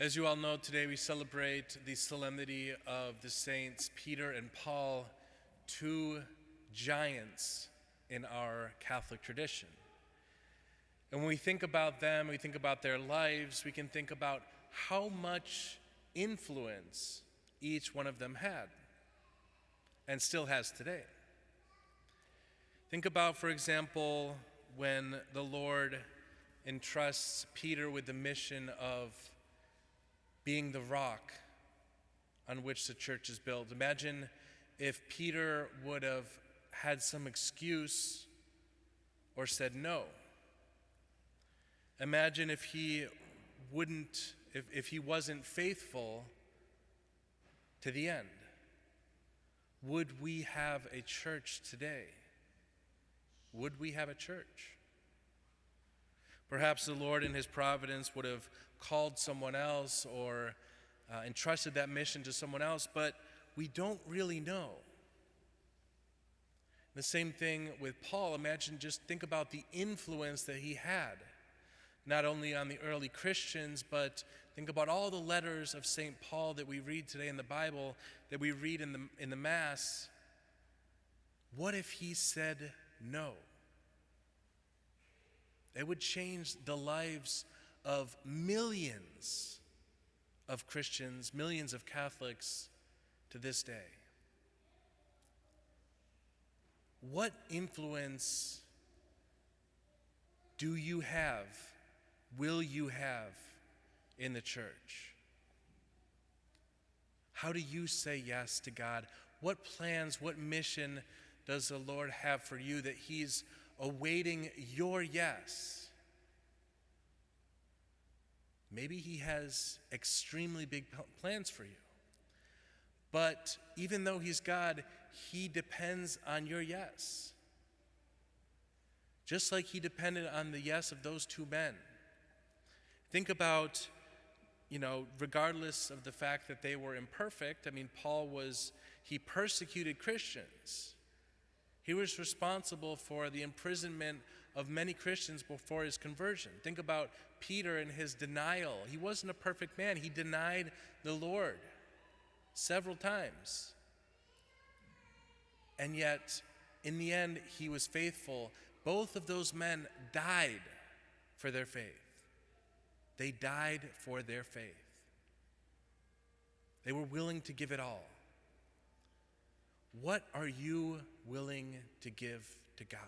As you all know, today we celebrate the solemnity of the saints Peter and Paul, two giants in our Catholic tradition. And when we think about them, we think about their lives, we can think about how much influence each one of them had and still has today. Think about, for example, when the Lord entrusts Peter with the mission of being the rock on which the church is built. Imagine if Peter would have had some excuse or said no. Imagine if he wasn't faithful to the end. Would we have a church today? Would we have a church? Perhaps the Lord in his providence would have called someone else or entrusted that mission to someone else, but we don't really know. The same thing with Paul. Think about the influence that he had, not only on the early Christians, but think about all the letters of St. Paul that we read today in the Bible, that we read in the Mass. What if he said no? It would change the lives of millions of Christians, millions of Catholics to this day. What influence do you have, will you have in the church? How do you say yes to God? What plans, what mission does the Lord have for you that he's awaiting your yes? Maybe he has extremely big plans for you. But even though he's God, he depends on your yes. Just like he depended on the yes of those two men. Think about, regardless of the fact that they were imperfect, Paul he persecuted Christians. He was responsible for the imprisonment of many Christians before his conversion. Think about Peter and his denial. He wasn't a perfect man. He denied the Lord several times. And yet, in the end, he was faithful. Both of those men died for their faith. They died for their faith. They were willing to give it all. What are you willing to give to God?